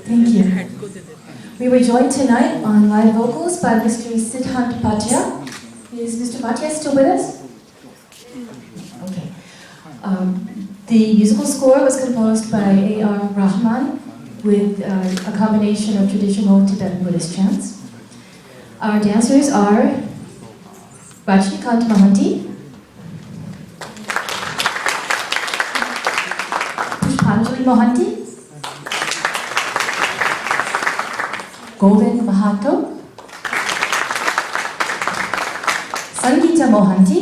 Thank you. We were joined tonight on live vocals by Mr. Siddhant Bhatia. Is Mr. Bhatia still with us? Okay. The musical score was composed by A.R. Rahman with a combination of traditional Tibetan Buddhist chants. Our dancers are Rajnikant Mahanti, Pushpanjali Mohanty, Govind Mahato, Sangeeta Mohanty,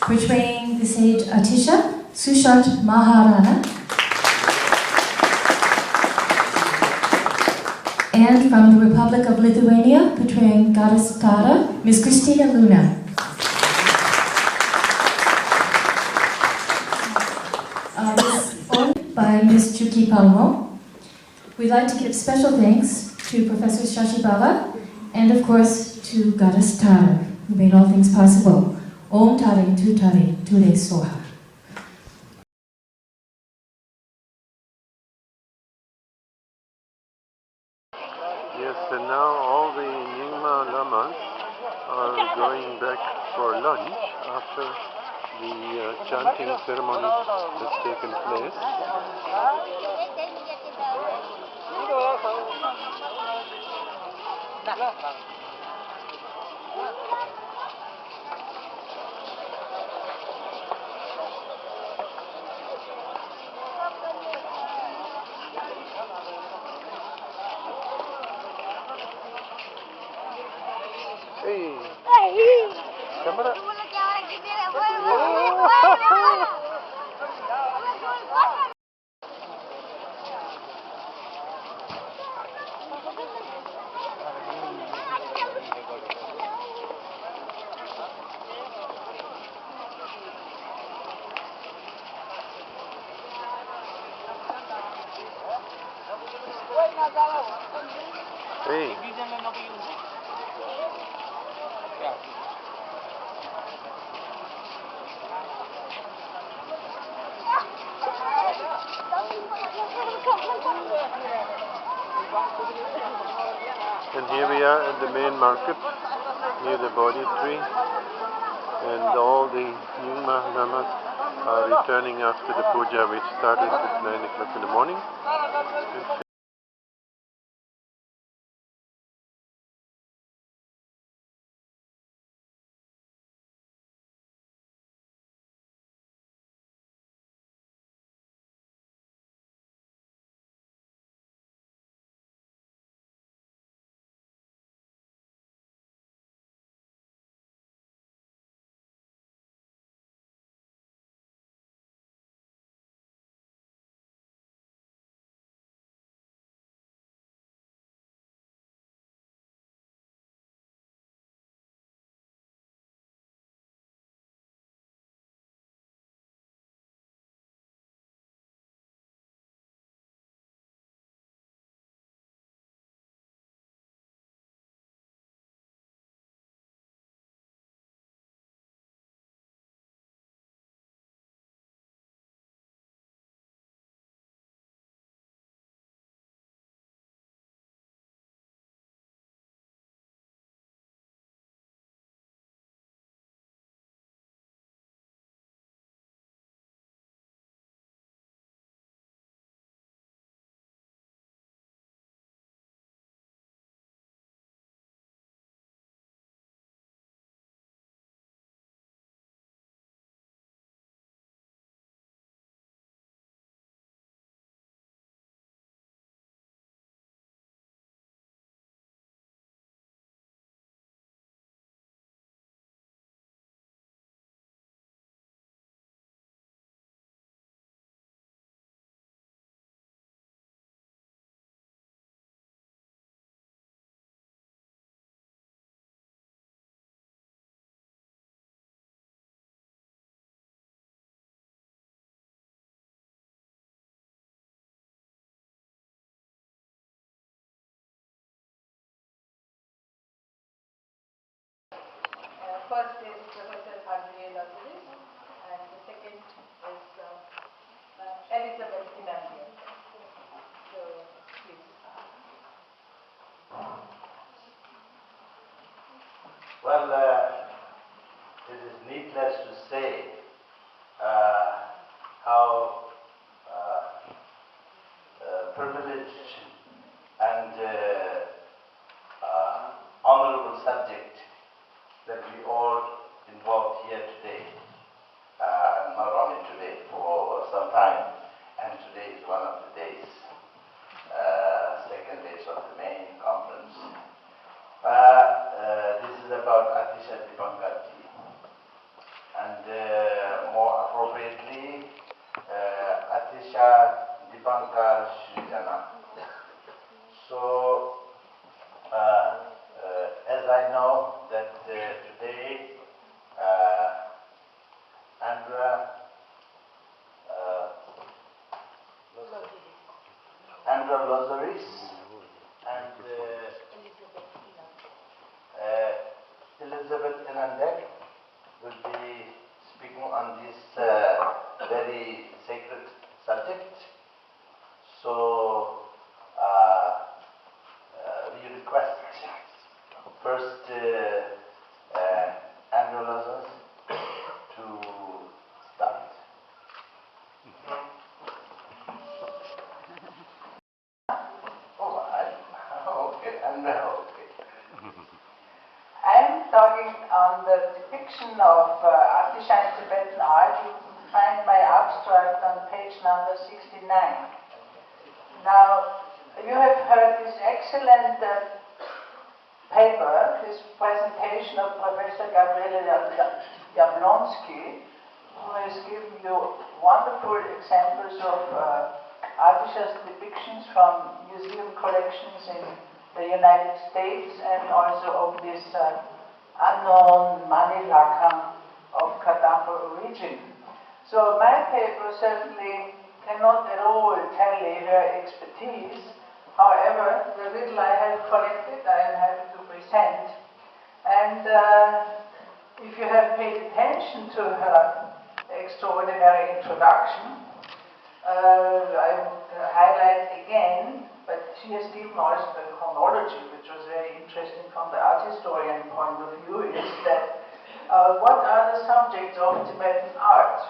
portraying the sage Atisa, Sushant Maharana, and from the Republic of Lithuania, portraying Goddess Tara, Miss Christina Luna. This owned by Miss Chuki Palmo. We'd like to give special thanks to Professor Shashibala and, of course, to Goddess Tara, who made all things possible. Om Tare Tu Tare Ture Soha. Yes, and now all the Nyingma Lamas are going back for lunch after the chanting ceremony has taken place. Hey, camera. Hey. And here we are at the main market near the Bodhi tree, and all the Nyingma Lamas are returning after the puja, which started at 9 o'clock in the morning. First is Professor Gnanasri, and the second is Elizabeth Dimambia. Well, it is needless to say how privileged and honorable subject that we all involved here today, and not only today, for some time, and today is one of the days, second days of the main conference. This is about Atisa Dipankara, and more appropriately, Atisa Dipankara Srijana. So, as I know that today, Andra Lozaris and Elizabeth Inandek will be speaking on this very sacred subject. So we request first Andrew Lazarus to start. Okay, okay. I'm talking on the depiction of Atisa Tibetan art. You find my abstract on page number 69. Now, you have heard this excellent paper, this presentation of Professor Gabriele Jablonski, who has given you wonderful examples of Atisa's depictions from museum collections in the United States and also of this unknown money lacquer of Kadampa origin. So my paper certainly cannot at all tally her expertise. However, the little I have collected, I am happy to present. And if you have paid attention to her extraordinary introduction, I would highlight again, but she has given also the chronology, which was very interesting from the art historian point of view, is that what are the subjects of Tibetan art?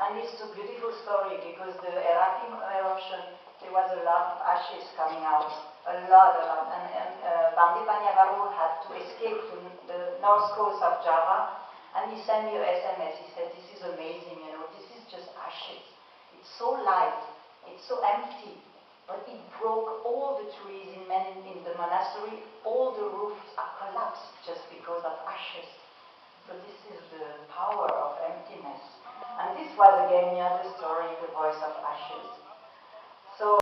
And it's a beautiful story because the erupting eruption, there was a lot of ashes coming out, a lot. And Bandipanyavaru had to escape to the north coast of Java, and he sent me a SMS. He said, "This is amazing, ashes. It's so light, it's so empty, but it broke all the trees in the monastery. All the roofs are collapsed just because of ashes. So this is the power of emptiness. And this was again the story, The Voice of Ashes. So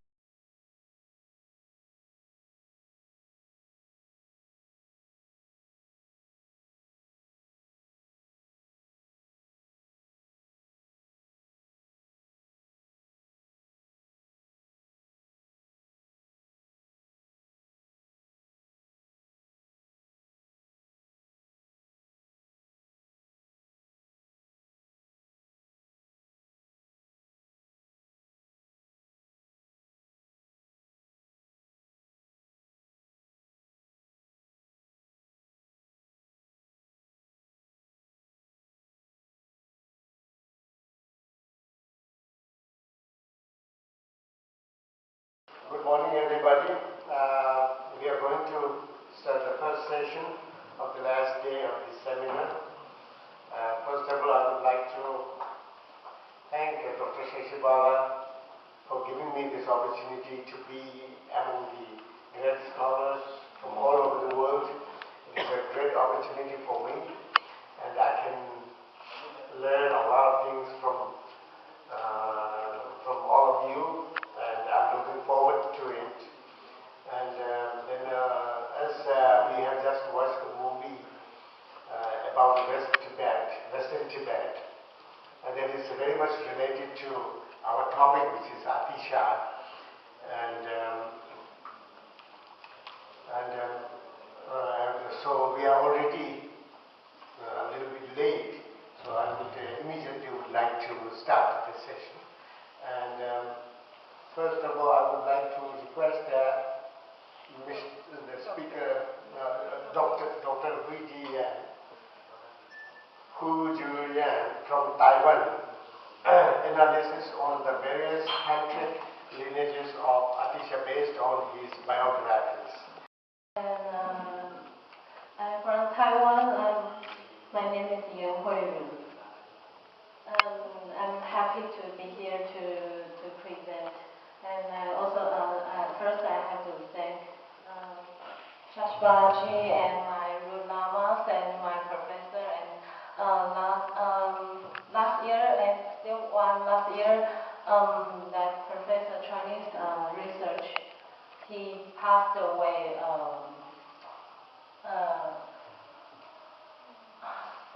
Good morning, everybody. We are going to start the first session of the last day of this seminar. First of all, I would like to thank Dr. Shashibala for giving me this opportunity to be among the great scholars from all over the world. It is a great opportunity for me, and I can learn a lot of things from all of you, and I'm looking forward to it. And then as we have just watched the movie about Western Tibet, and that is very much related to our topic, which is Atisa, and so we are already a little bit late, so I would immediately would like to start the session. And first of all, I would like to request the speaker, Dr. Hu Julian from Taiwan, analysis on the various tantric lineages of Atisha based on his biographies. I'm from Taiwan. My name is Yan Huiyun. I'm happy to be here to present. And also, first I have to thank Shashibala and my root lamas and my professor. And last year and still last year, that professor Chinese research, he passed away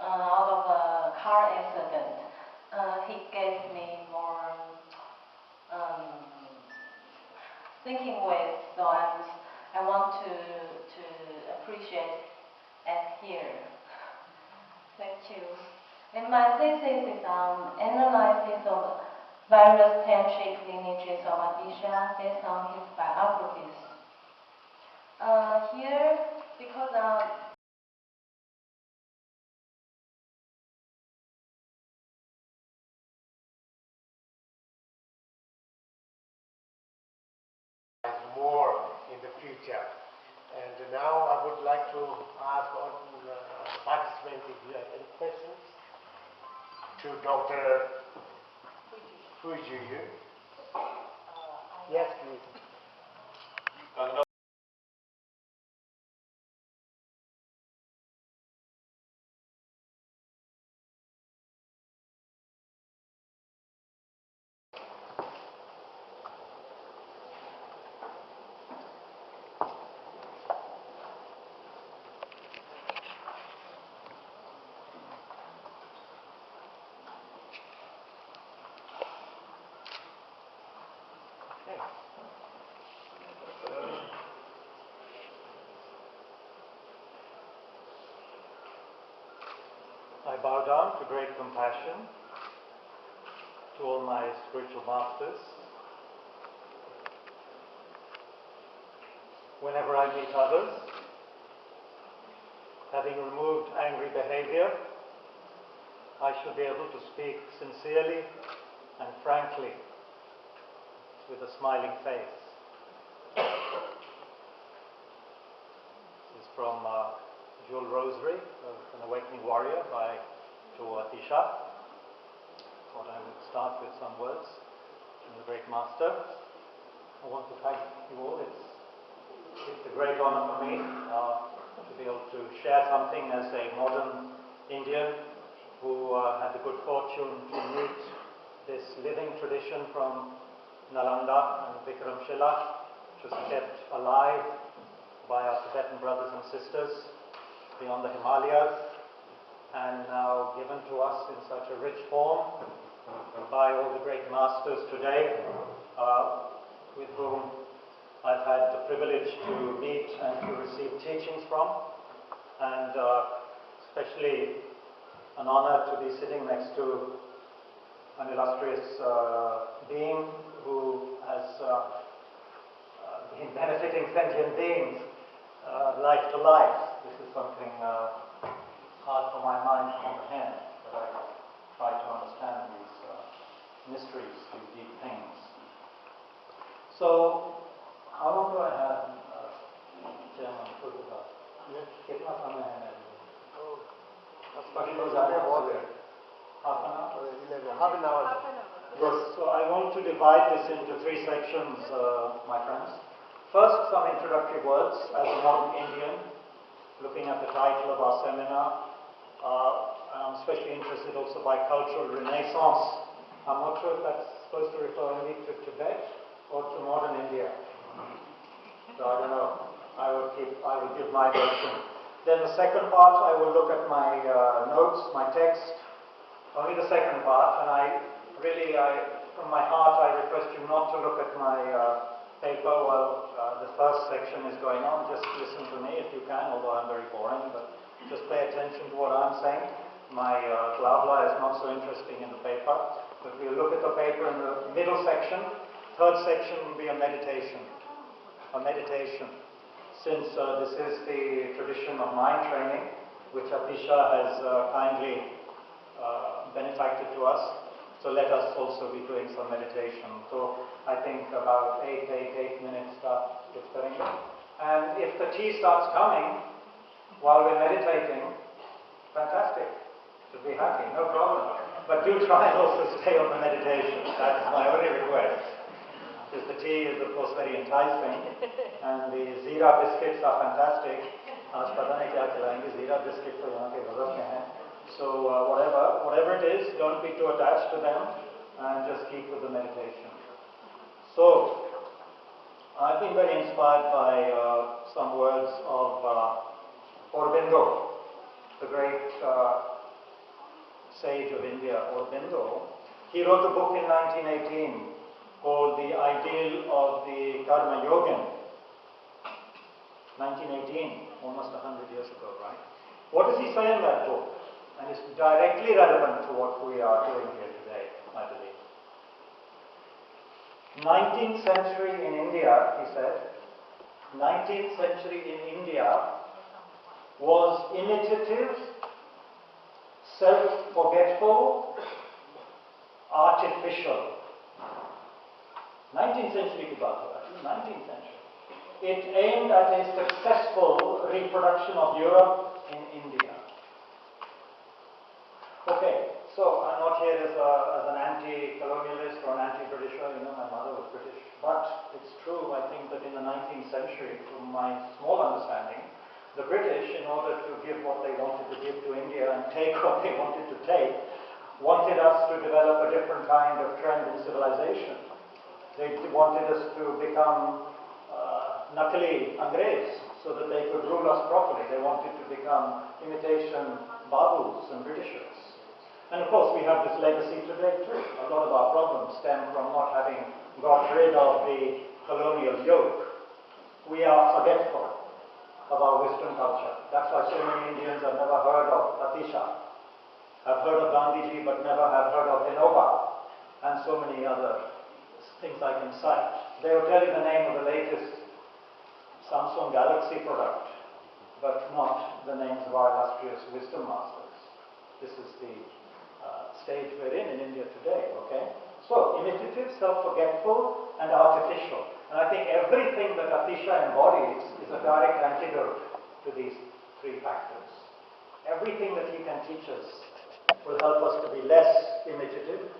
out of a car accident. He gave me more thinking ways, so I want to appreciate and hear. Thank you. And my thesis is on analysis of various tantric lineages of Atisha based on his biographies. Here, because more in the future. And now I would like to ask all participants if you have any questions to Dr. Fujiyu. Yes, please. I bow down to great compassion to all my spiritual masters. Whenever I meet others, having removed angry behavior, I should be able to speak sincerely and frankly with a smiling face. This is from Jewel Rosary, An Awakening Warrior by Atisha. thought I would start with some words from the great master. I want to thank you all. It's a great honor for me to be able to share something as a modern Indian who had the good fortune to meet this living tradition from Nalanda and Vikramshila, which was kept alive by our Tibetan brothers and sisters beyond the Himalayas, and now given to us in such a rich form by all the great masters today, with whom I've had the privilege to meet and to receive teachings from, and especially an honor to be sitting next to an illustrious being who has been benefiting sentient beings life to life. This is something hard for my mind to comprehend, but I try to understand these mysteries, these deep things. So, how long do I have, Chairman? कितना समय है मेरे लिए? Half an hour? Yes, so I want to divide this into three sections, my friends. First, some introductory words as a modern Indian, looking at the title of our seminar. And I'm especially interested also by cultural renaissance. I'm not sure if that's supposed to refer only to Tibet or to modern India. So I don't know. I will give my version. Then the second part, I will look at my notes, my text. Only the second part, and from my heart, I request you not to look at my paper while the first section is going on. Just listen to me if you can, although I'm very boring, but just pay attention to what I'm saying. My blah is not so interesting in the paper, but we'll look at the paper in the middle section. Third section will be a meditation. Since this is the tradition of mind training, which Atisa has kindly benefacted to us, so let us also be doing some meditation. So I think about 8 minutes it's going. And if the tea starts coming while we're meditating, fantastic. Should be happy, no problem. But do try and also stay on the meditation. That's my only request. Because the tea is of course very enticing, and the Zira biscuits are fantastic. आज पता नहीं क्या खिलाएंगे, Zira biscuits तो यहाँ के गजब में हैं. So whatever it is, don't be too attached to them, and just keep with the meditation. So I've been very inspired by some words of Aurobindo, the great sage of India, Aurobindo. He wrote a book in 1918 called The Ideal of the Karma Yogin. 1918, almost 100 years ago, right? What does he say in that book? And it's directly relevant to what we are doing here today, I believe. 19th century in India, he said, 19th century in India was imitative, self-forgetful, artificial. 19th century की बात हो रहा है, 19th century. It aimed at a successful reproduction of Europe in India. Okay, so I'm not here as an anti-colonialist or an anti-Britisher. My mother was British. But it's true, I think, that in the 19th century, from my small understanding, the British, in order to give what they wanted to give to India and take what they wanted to take, wanted us to develop a different kind of trend in civilization. They wanted us to become Nakali Angrez, so that they could rule us properly. They wanted to become imitation Babus and Britishers. And of course we have this legacy today too. A lot of our problems stem from not having got rid of the colonial yoke. We are forgetful of our Western culture. That's why so many Indians have never heard of Atisa, have heard of Gandhiji but never have heard of Vinoba, and so many other things I can cite. They will tell you the name of the latest Samsung Galaxy product, but not the names of our illustrious wisdom masters. This is the stage we're in India today, okay? So, imitative, self-forgetful, and artificial. And I think everything that Atisa embodies is a direct antidote to these three factors. Everything that he can teach us will help us to be less imitative,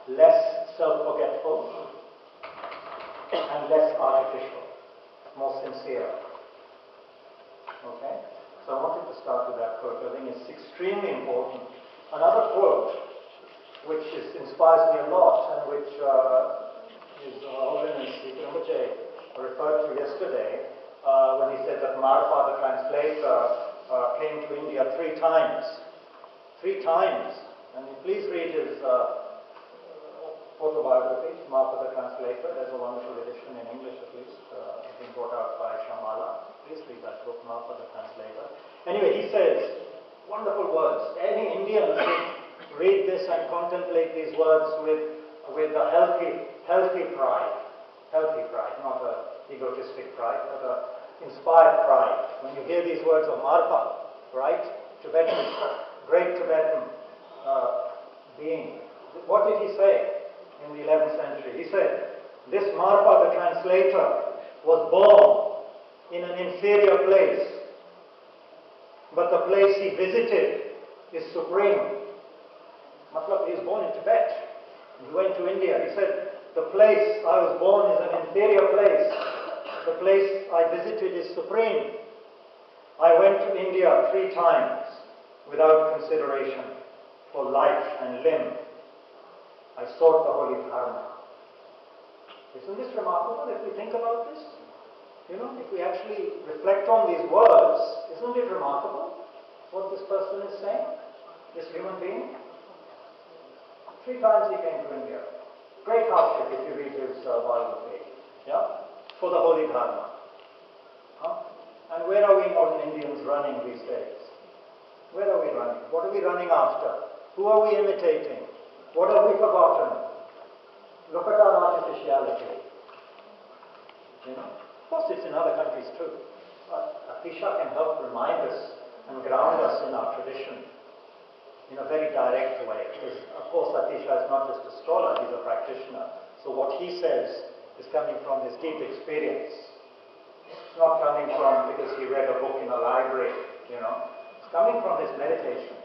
less self-forgetful, and less artificial, more sincere. Okay? So I wanted to start with that quote. I think it's extremely important. Another quote, which inspires me a lot, and which is Holiness Situ referred to yesterday, when he said that Marfa, the translator, came to India 3 times. 3 times. And please read his autobiography, Marfa the Translator. There's a wonderful edition in English at least, being brought out by Shashibala. Please read that book, Marfa the Translator. Anyway, he says, wonderful words. Any Indian should read this and contemplate these words with a healthy pride. Healthy pride, not an egotistic pride, but an inspired pride. When you hear these words of Marfa, right? Tibetan, great Tibetan being. What did he say in the 11th century? He said, this Marfa, the translator, was born in an inferior place, but the place he visited is supreme. Matlab, he was born in Tibet. He went to India. He said, the place I was born is an inferior place. The place I visited is supreme. I went to India 3 times without consideration for life and limb. I sought the holy Dharma. Isn't this remarkable if we think about this? You know, if we actually reflect on these words, isn't it remarkable what this person is saying? This human being? 3 times he came to India. Great hardship if you read his biography. Yeah? For the holy Dharma. Huh? And where are we modern Indians running these days? Where are we running? What are we running after? Who are we imitating? What have we forgotten? Look at our artificiality. You know? Of course it's in other countries too. But Atisa can help remind us and ground us in our tradition in a very direct way. Because of course Atisa is not just a scholar, he's a practitioner. So what he says is coming from his deep experience. It's not coming from because he read a book in a library, you know. It's coming from his meditation.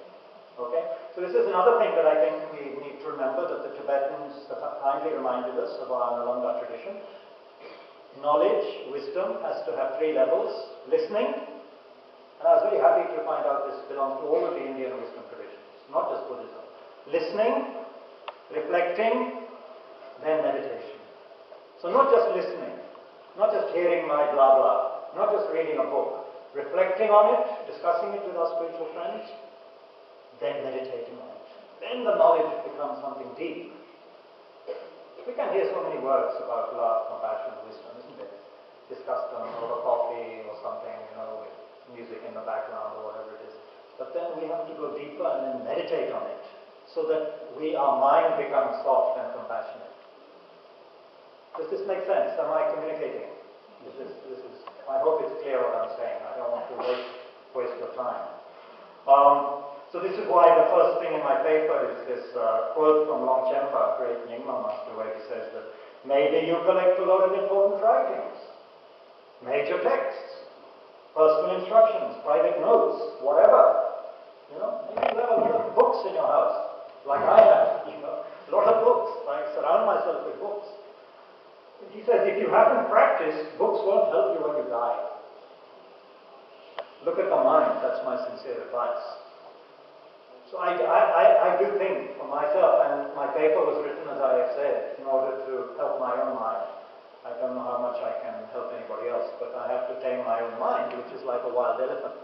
Okay? So this is another thing that I think we need to remember, that the Tibetans have kindly reminded us of our Nalanda tradition. Knowledge, wisdom has to have 3 levels. Listening, and I was very happy to find out this belongs to all of the Indian wisdom traditions, not just Buddhism. Listening, reflecting, then meditation. So not just listening, not just hearing my blah blah, not just reading a book, reflecting on it, discussing it with our spiritual friends, then meditating on it. Then the knowledge becomes something deep. We can hear so many words about love, compassion, wisdom, isn't it? Discussed over coffee or something, you know, with music in the background or whatever it is. But then we have to go deeper and then meditate on it, so that our mind becomes soft and compassionate. Does this make sense? Am I communicating? This is. I hope it's clear what I'm saying. I don't want to waste your time. So this is why the first thing in my paper is this quote from Longchenpa, a great Nyingma master, where he says that maybe you collect a lot of important writings, major texts, personal instructions, private notes, whatever. You know, maybe you have a lot of books in your house, like I have. You know, a lot of books. I surround myself with books. He says, if you haven't practiced, books won't help you when you die. Look at the mind. That's my sincere advice. So I do think for myself, and my paper was written, as I have said, in order to help my own mind. I don't know how much I can help anybody else, but I have to tame my own mind, which is like a wild elephant,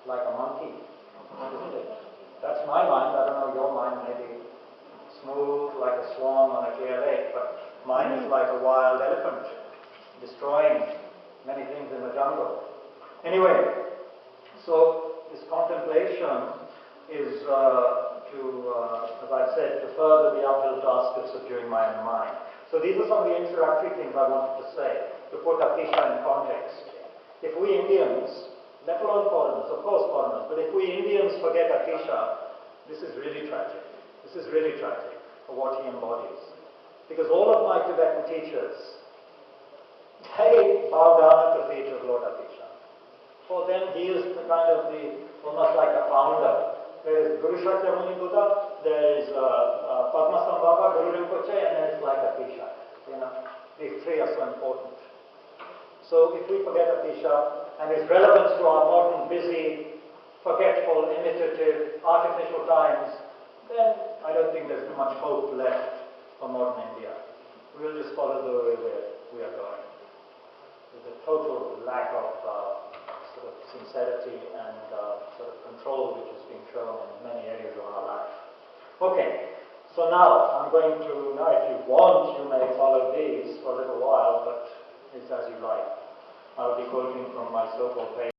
like a monkey, isn't it? That's my mind. I don't know, your mind may be smooth like a swan on a clear lake, but mine is like a wild elephant, destroying many things in the jungle. Anyway, so this contemplation is as I said, to further the uphill task of subduing my own mind. So these are some of the introductory things I wanted to say, to put Atisa in context. If we Indians, let alone foreigners, of course foreigners, but if we Indians forget Atisa, this is really tragic. This is really tragic for what he embodies. Because all of my Tibetan teachers, they bow down at the feet of Lord Atisa. For them, he is the kind of almost like a founder. There is Guru Shakyamuni Buddha, there is Padmasambhava, Guru Rinpoche, and then it's like Atisa. These three are so important. So if we forget Atisa and its relevance to our modern, busy, forgetful, imitative, artificial times, then I don't think there's much hope left for modern India. We'll just follow the way we are going. With a total lack of sort of sincerity and sort of control which is being shown in many areas of our life. Okay, so now I'm going to, now if you want, you may follow these for a little while, but it's as you like. I'll be quoting from my so-called page.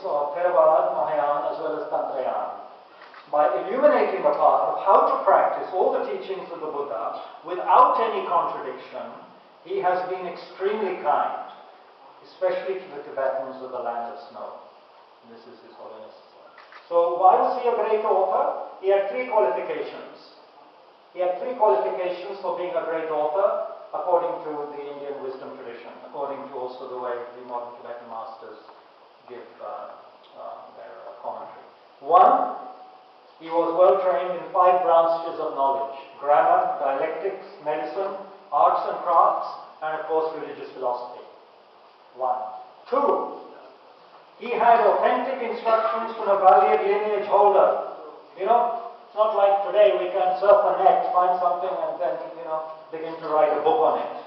Of Theravada, Mahayana, as well as Tantrayana. By illuminating the path of how to practice all the teachings of the Buddha without any contradiction, he has been extremely kind, especially to the Tibetans of the land of snow. And this is His Holiness. So why was he a great author? He had three qualifications. He had three qualifications for being a great author according to the Indian wisdom tradition, according to also the way the modern Tibetan masters give their commentary. One, he was well trained in 5 branches of knowledge: grammar, dialectics, medicine, arts and crafts, and of course religious philosophy. 1. 2, he had authentic instructions from a valued lineage holder. It's not like today we can surf the net, find something and then, begin to write a book on it.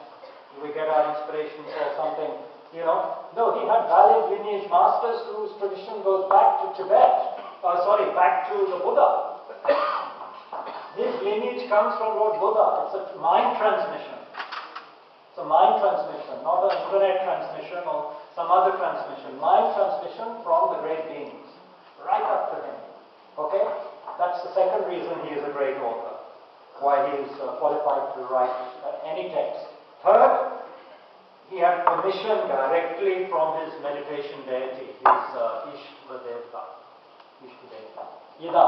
We get our inspirations or something. No, he had valid lineage masters whose tradition goes back to Tibet. Back to the Buddha. His lineage comes from Lord Buddha. It's a mind transmission. It's a mind transmission, not an internet transmission or some other transmission. Mind transmission from the great beings, right up to him. Okay? That's the second reason he is a great author, why he is qualified to write any text. Third, he had permission directly from his meditation deity, his Ishtadevta. Yida.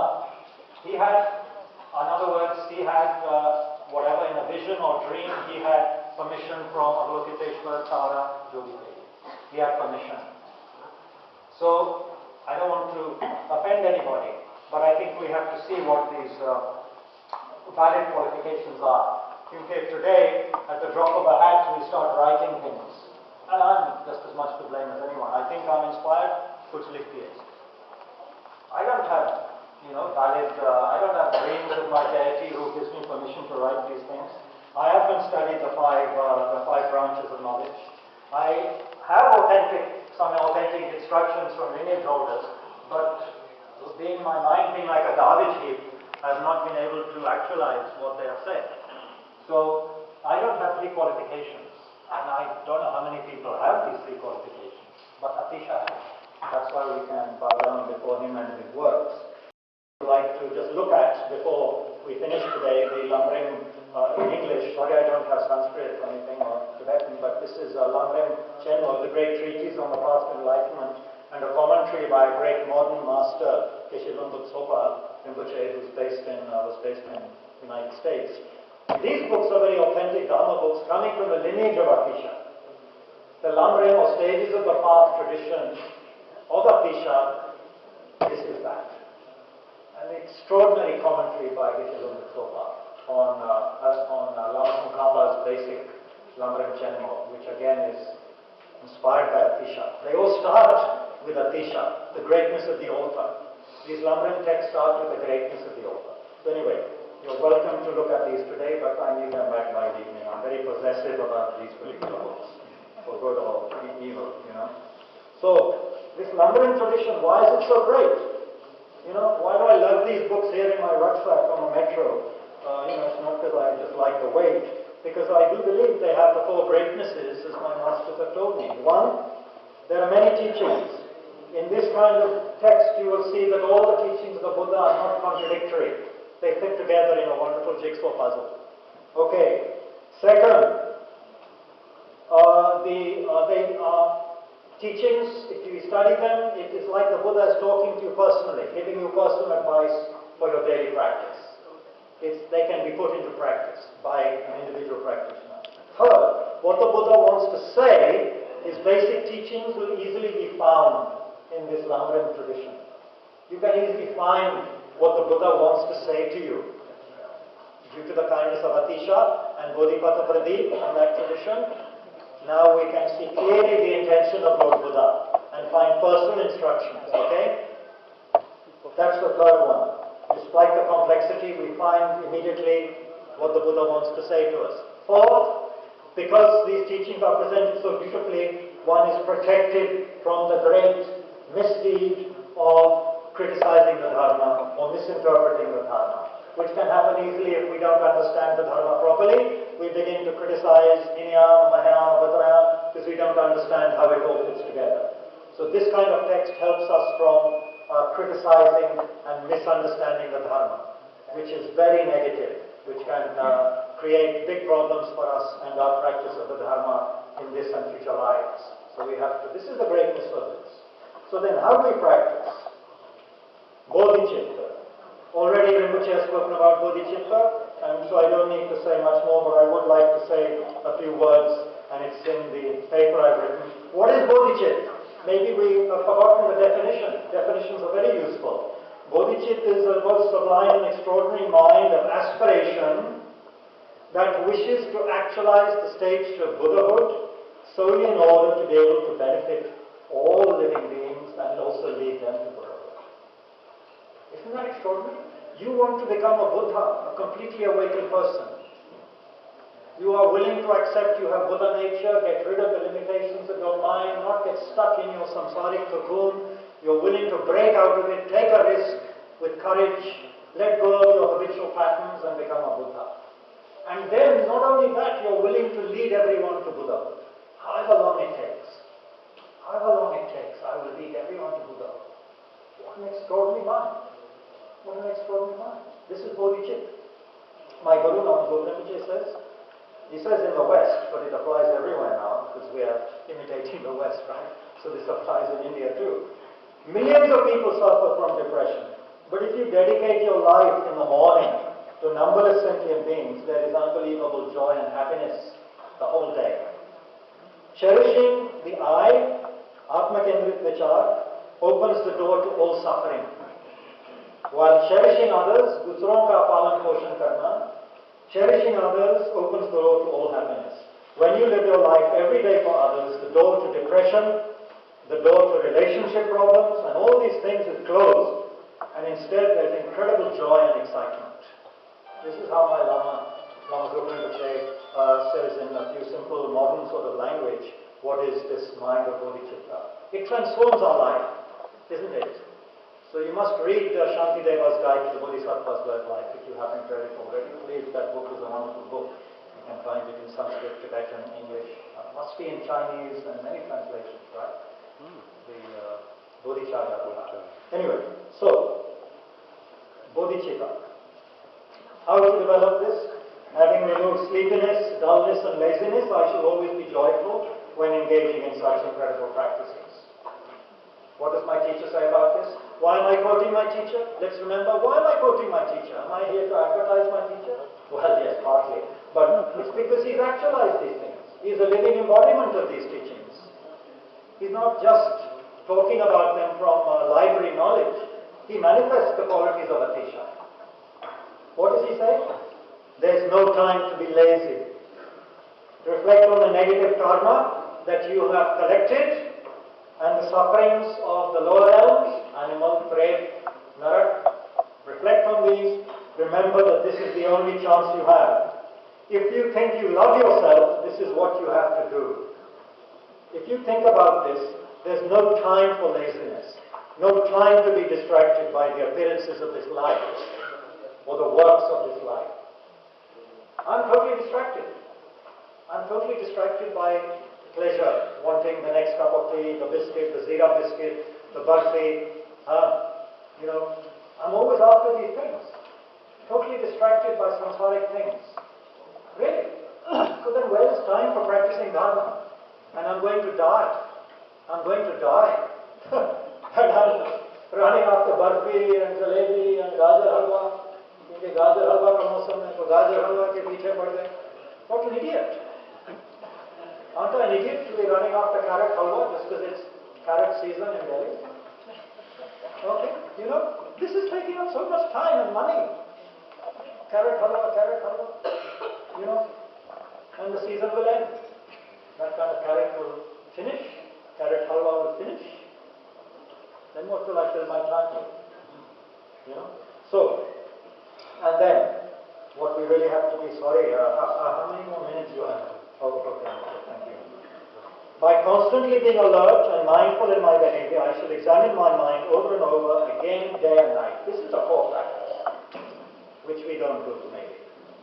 He had, in other words, he had whatever in a vision or dream, he had permission from Avalokiteshvara Tara Jyotidevi. He had permission. So, I don't want to offend anybody, but I think we have to see what these valid qualifications are. If today, at the drop of a hat, we start writing things, and I'm just as much to blame as anyone. I think I'm inspired, kuch likh diye. I don't have, valid, I don't have dreams of my deity who gives me permission to write these things. I haven't studied the five branches of knowledge. I have some authentic instructions from lineage holders, but my mind being like a garbage heap, I have not been able to actualize what they have said. So, I don't have 3 qualifications, and I don't know how many people have these 3 qualifications, but Atisa has. That's why we can bow down before him and his works. I'd like to just look at, before we finish today, the Lamrim in English. Sorry, I don't have Sanskrit or anything, or Tibetan, but this is Lamrim Chenmo, the great treatise on the path of enlightenment, and a commentary by a great modern master, Geshe-Lungpa Tsopa Rinpoche, who was based in the United States. These books are very authentic Dharma books coming from the lineage of Atisa. The Lamrim or stages of the path tradition of Atisa, this is that. An extraordinary commentary by Geshe-Lungpa Tsopa on Lama Tsongkhapa's basic Lamrim Chenmo, which again is inspired by Atisa. They all start with Atisa, the greatness of the author. These Lamrim texts start with the greatness of the author. So anyway, you're welcome to look at these today, but I need them back by the evening. I'm very possessive about these particular books, for good or evil, So, this Lamrim tradition, why is it so great? Why do I love these books here in my rucksack on the metro? It's not because I just like the weight, because I do believe they have the 4 greatnesses, as my masters have told me. 1, there are many teachings. In this kind of text, you will see that all the teachings of the Buddha are not contradictory. They fit together in a wonderful jigsaw puzzle. Okay. Second, Teachings, if you study them, it is like the Buddha is talking to you personally, giving you personal advice for your daily practice. They can be put into practice by an individual practitioner. Third, what the Buddha wants to say, his basic teachings will easily be found in this Lamrim tradition. You can easily find what the Buddha wants to say to you. Due to the kindness of Atisa and Bodhisattva Pradeep in that tradition, now we can see clearly the intention of Lord Buddha and find personal instructions, okay? That's the third one. Despite the complexity, we find immediately what the Buddha wants to say to us. Fourth, because these teachings are presented so beautifully, one is protected from the great misdeed of criticizing the Dharma or misinterpreting the Dharma, which can happen easily if we don't understand the Dharma properly. We begin to criticize Hinayana, Mahayana, Vajrayana because we don't understand how it all fits together. So this kind of text helps us from criticizing and misunderstanding the Dharma, which is very negative, which can create big problems for us and our practice of the Dharma in this and future lives. So we have to, this is the greatness of this. So then how do we practice? Bodhicitta. Already Rinpoche has spoken about Bodhicitta, and so I don't need to say much more, but I would like to say a few words, and it's in the paper I've written. What is Bodhicitta? Maybe we have forgotten the definition. Definitions are very useful. Bodhicitta is a most sublime and extraordinary mind of aspiration that wishes to actualize the stage of Buddhahood solely in order to be able to benefit all living beings and also lead them to Buddhahood. Isn't that extraordinary? You want to become a Buddha, a completely awakened person. You are willing to accept you have Buddha nature, get rid of the limitations of your mind, not get stuck in your samsaric cocoon. You're willing to break out of it, take a risk with courage, let go of your habitual patterns and become a Buddha. And then, not only that, you're willing to lead everyone to Buddha. However long it takes. However long it takes, I will lead everyone to Buddha. What an extraordinary mind. What an extraordinary mind. This is Bodhicitta. My Guru Rinpoche says, he says in the West, but it applies everywhere now because we are imitating the West, right? So this applies in India too. Millions of people suffer from depression. But if you dedicate your life in the morning to numberless sentient beings, there is unbelievable joy and happiness the whole day. Cherishing the I, Atma Kendrit Vichar, opens the door to all suffering. While cherishing others, dusron ka palan poshan karna, cherishing others opens the door to all happiness. When you live your life every day for others, the door to depression, the door to relationship problems, and all these things is closed. And instead there's incredible joy and excitement. This is how my Lama Guru Rinpoche says in a few simple modern sort of language, what is this mind of Bodhicitta? It transforms our life, isn't it? So you must read Shantideva's Guide to the Bodhisattva's Way of Life if you haven't read it already. Please, that book is a wonderful book. You can find it in Sanskrit, Tibetan, English. Must be in Chinese and many translations, right? The Bodhicharya. Anyway, so Bodhicitta. How to develop this? Having removed sleepiness, dullness and laziness, I shall always be joyful when engaging in such incredible practices. What does my teacher say about this? Why am I quoting my teacher? Let's remember, why am I quoting my teacher? Am I here to advertise my teacher? Well, yes, partly. But it's because he's actualized these things. He's a living embodiment of these teachings. He's not just talking about them from library knowledge. He manifests the qualities of Atisa. What does he say? There's no time to be lazy. Reflect on the negative karma that you have collected and the sufferings of the lower realms, animal, prey, narak. Reflect on these. Remember that this is the only chance you have. If you think you love yourself, this is what you have to do. If you think about this, there's no time for laziness, no time to be distracted by the appearances of this life or the works of this life. I'm totally distracted. I'm totally distracted by pleasure, wanting the next cup of tea, the biscuit, the zira biscuit, the burfi. I'm always after these things. Totally distracted by samsaric things. Really? So then where is time for practicing Dharma? And I'm going to die. I'm going to die. And I'm running after barfi and jalebi and gajar halwa. क्योंकि गाजर हलवा का मौसम है तो गाजर हलवा के पीछे पड़ गए. What an idiot! Aren't I an idiot to be running after carrot halwa just because it's carrot season in Delhi? Okay, you know, this is taking up so much time and money. Carrot halwa, you know, and the season will end. That kind of carrot will finish, carrot halwa will finish. Then what will I fill my time with? You know? So, and then, what we really have to be sorry, how many more minutes do I have? Oh, okay, thank you. By constantly being alert and mindful in my behavior, I should examine my mind over and over, again, day and night. This is a core practice, which we don't do maybe.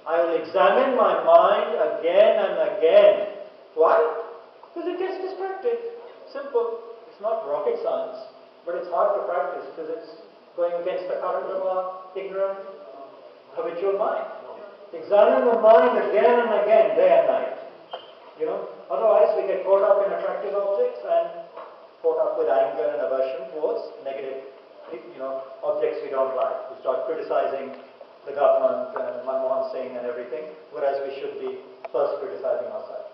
I will examine my mind again and again. Why? Because it gets distracted. Simple. It's not rocket science, but it's hard to practice because it's going against the current of our ignorant, habitual mind. Examine the mind again and again, day and night. You know, otherwise we get caught up in attractive objects and caught up with anger and aversion towards negative, you know, objects we don't like. We start criticizing the government and Manmohan Singh and everything, whereas we should be first criticizing ourselves.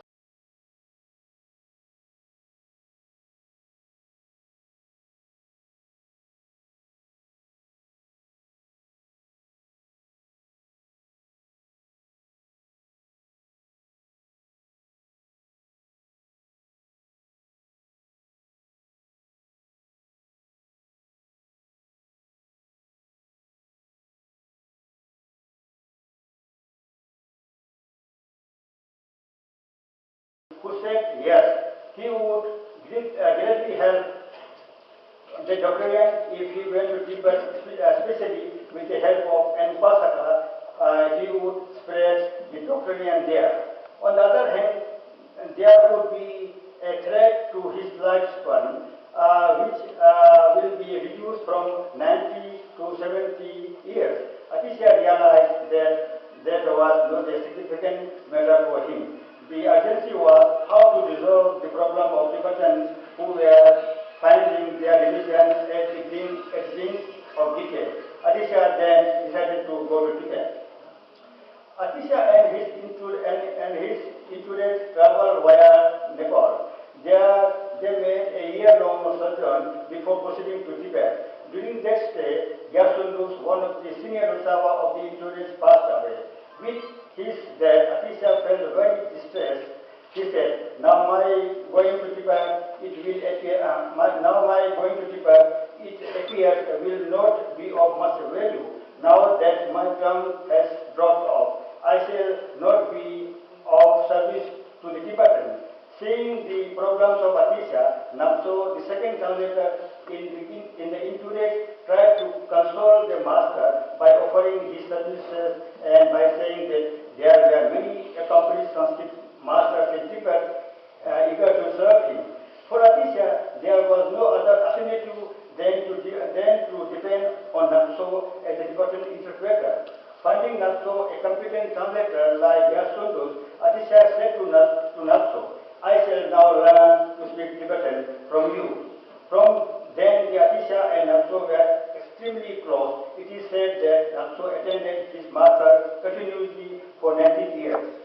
Who said yes, he would greatly help the Doctorian if he went to Tibet, especially with the help of an Upasaka, he would spread the Doctorian there. On the other hand, there would be a threat to his lifespan, which will be reduced from 90 to 70 years. Atisa realized that that was not a significant matter for him. The urgency was how to resolve the problem of Tibetans who were finding their religion at the brink of decay. Atisa then decided to go to Tibet. Atisa and his students traveled via Nepal. There they made a year-long sojourn before proceeding to Tibet. During that stay, Gyasundus, one of the senior Usawa of the students, passed away. With his death, Atisa felt very distressed. He said, now my going to Tibet, it appears will not be of much value. Now that my tongue has dropped off, I shall not be of service to the Tibetans. Seeing the problems of Atisa, Napso, the second translator in the Intuit, tried to console the master by offering his services and by saying that there were many accomplished Sanskrit masters in Tibet eager to serve him. For Atisa, there was no other alternative than to depend on Napso as a Tibetan interpreter. Finding Napso a competent translator like Gyasundus, Atisa said to Napso, I shall now learn to speak Tibetan from you. From then, the Atisa and Napso were extremely close. It is said that Napso attended his master continuously for 19 years.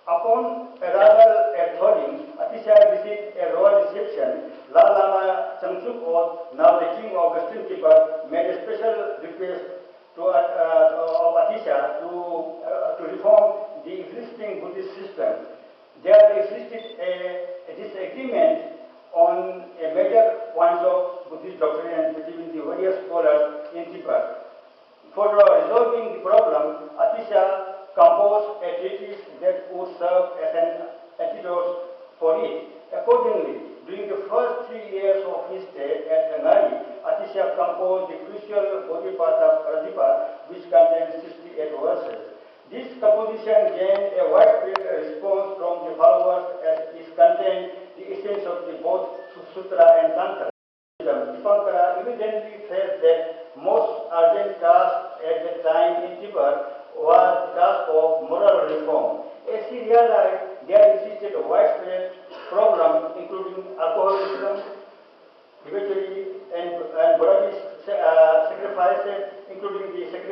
Upon arrival at Tholing, Atisa received a royal reception. Lama Changchuk, now the king of Western Tibet, made a special request of Atisa to reform the existing Buddhist system. There existed a disagreement on a major points of Buddhist doctrine between the various scholars in Tibet. For resolving the problem, Atisa composed a treatise that would serve as an antidote for it. Accordingly, during the first 3 years of his stay at Nari, Atisa composed the crucial Bodhipattha Pradipa, which contains 68 verses. This composition gained a widespread response from the followers as it contained the essence of the both Sutra and Tantra. Dipankara evidently felt that most urgent task at the time in Tibet was the task of moral reform.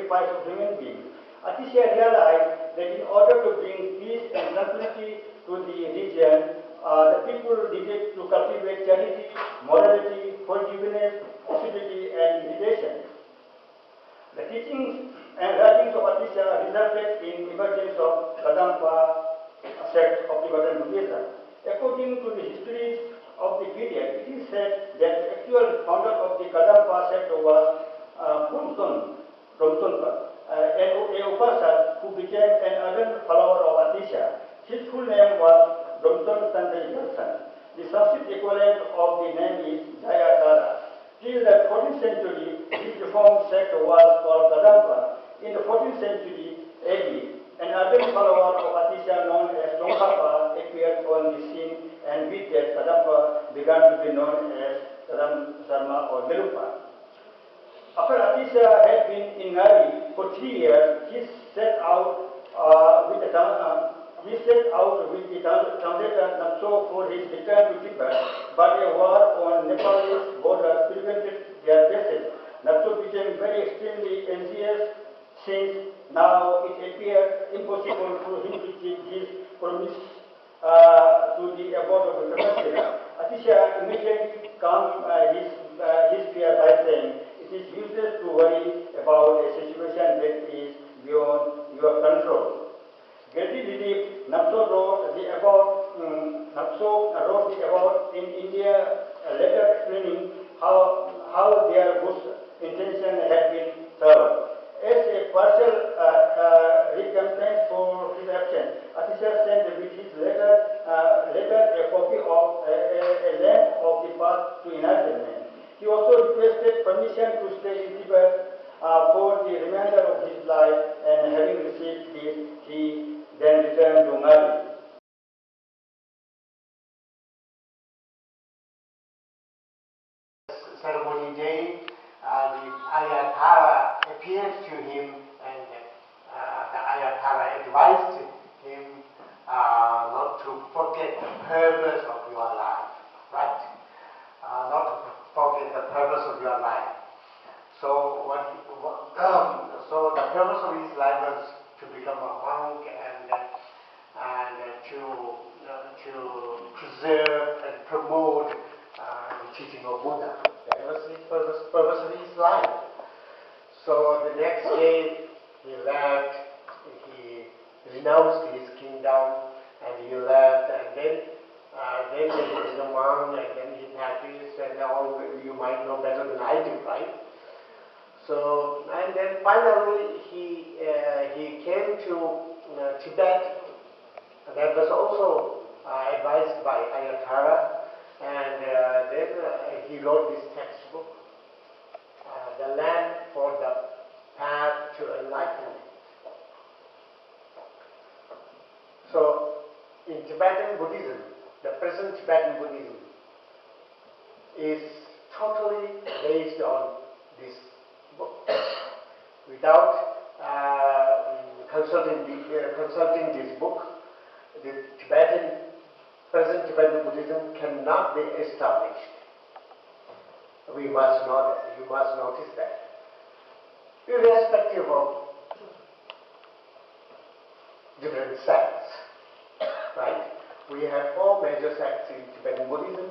sacrifice of human beings. Atisa realized that in order to bring peace and tranquility to the region, the people needed to cultivate charity, morality, forgiveness, hospitality, and meditation. The teachings and writings of Atisa resulted in emergence of Kadampa sect of Tibetan Buddhism. According to the histories of the period, it is said that the actual founder of the Kadampa sect was Punton Romtonpa, a Upasak who became an ardent follower of Atisa. His full name was Romton Sanjay Johnson. The Sanskrit equivalent of the name is Jayatara. Till the 14th century, this reformed sect was called Kadampa. In the 14th century AD, an ardent follower of Atisa known as Tsongkhapa appeared on the scene, and with that Kadampa began to be known as Kadam Sarma or Melupa. After Atisa had been in Nari for 3 years, he set out with the translator Nakso for his return to Tibet, but a war on Nepalese border prevented their passage. Nakso became very extremely anxious since now it appeared impossible for him to keep his promise to the abode of the Brahmacharya. Atisa immediately calmed his fear by saying, "It is useless to worry about a situation that is beyond your control." Greatly relieved, Nakso wrote the above in India, a letter explaining how their good intention had been served. As a partial recompense for his action, Atisa sent with his letter a copy of a lamp of the path to enlightenment. He also requested permission to stay in Tibet for the remainder of his life, and having received this, he then returned to Ngari. Ceremony day, the Ayatara appeared to him, and the Ayatara advised him not to forget the purpose of your life, right? Not to forget the purpose of your life. So so the purpose of his life was to become a monk and to preserve and promote the teaching of Buddha. That was the purpose of his life. So the next day he left, he renounced his kingdom, and he left, and then he was a monk, and then he practiced, and all you might know better than I do, right? So, and then finally he came to Tibet. That was also advised by Ayatara, and then he wrote this textbook, The Land for the Path to Enlightenment. So, in Tibetan Buddhism, the present Tibetan Buddhism is totally based on this book. Without consulting this book, the present Tibetan Buddhism cannot be established. We must know that. You must notice that. Irrespective of different sects, right? We have 4 major sects in Tibetan Buddhism.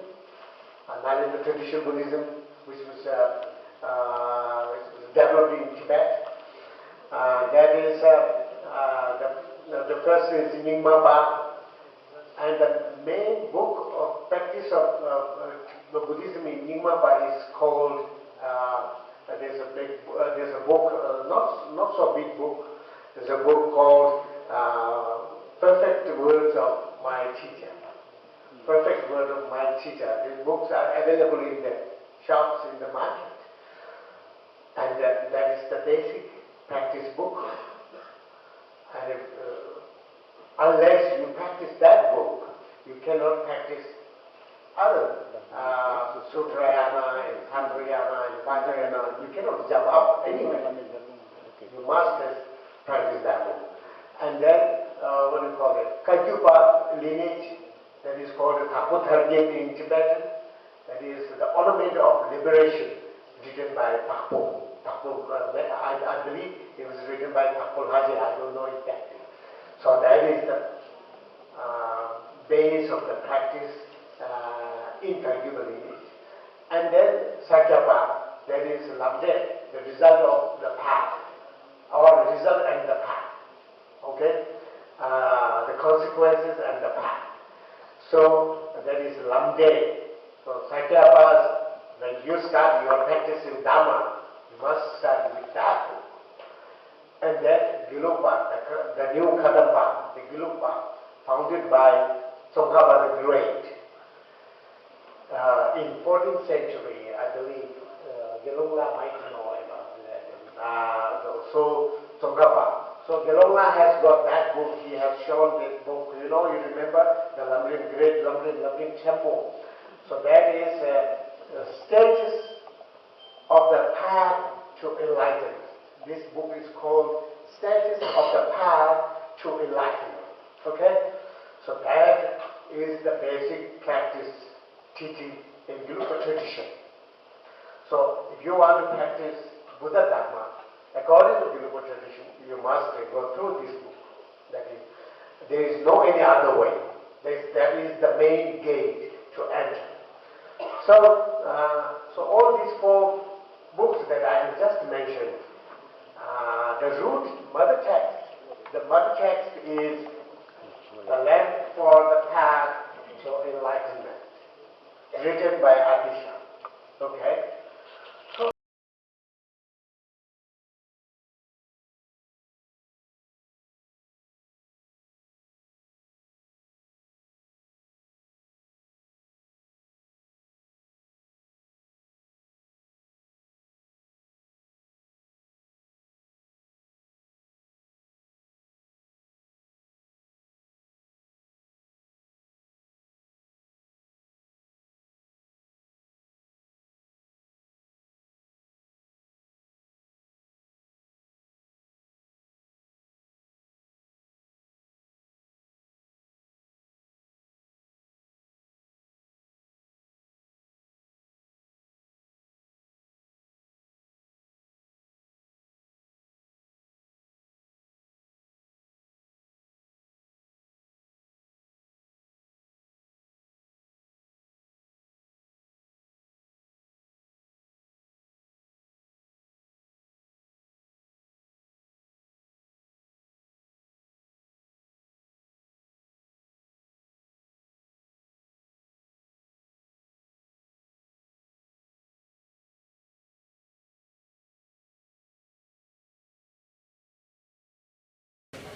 Nalanda traditional Buddhism, which was developed in Tibet. That is the first is Nyingma, and the main book of practice of Buddhism in Nyingma is called. There's a book, not so big book. There's a book called Perfect Words of My Teacher. Perfect Word of My Teacher. These books are available in the shops in the market. And that is the basic practice book. And unless you practice that book, you cannot practice other Sutrayana and Tantrayana and Vajrayana. You cannot jump up anywhere. You must practice that book. And then, what do you call it? Kagyupa lineage, that is called the Tapotargen in Tibetan. That is the ornament of liberation, written by Papo. I believe it was written by Thakul Haji, I don't know exactly. So that is the base of the practice intangible image. And then Sakyapa, that is Lamde, the result of the path, or result and the path. Okay? The consequences and the path. So that is Lamde. So Sakyapa, when you start your practice in Dhamma, you must start with that. And then Gilupa, the new Kadamba, the Gilupa, founded by Tsongkhapa the Great. In 14th century, I believe, Gelongla might know about that. So Tsongkhapa. So Gelongla has got that book, he has shown that book, you remember the Lamrim, great Lamrim temple. So that is stages of the path to enlightenment. This book is called Stages of the Path to Enlightenment. Okay? So that is the basic practice teaching in Gelugpa tradition. So if you want to practice Buddha Dharma, according to Gelugpa tradition, you must go through this book. That is, there is no any other way. That is the main gate to enter. So all these four books that I have just mentioned, the root mother text, the mother text is the lamp for the path to enlightenment, written by Atisa. Okay?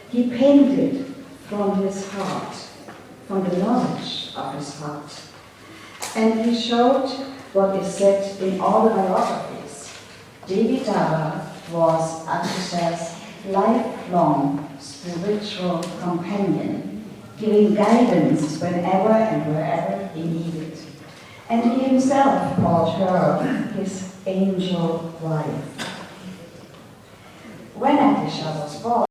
He painted from his heart, from the knowledge of his heart. And he showed what is said in all the biographies. Devitara was Atisa's lifelong spiritual companion, giving guidance whenever and wherever he needed. And he himself called her his angel wife. When Atisa was born,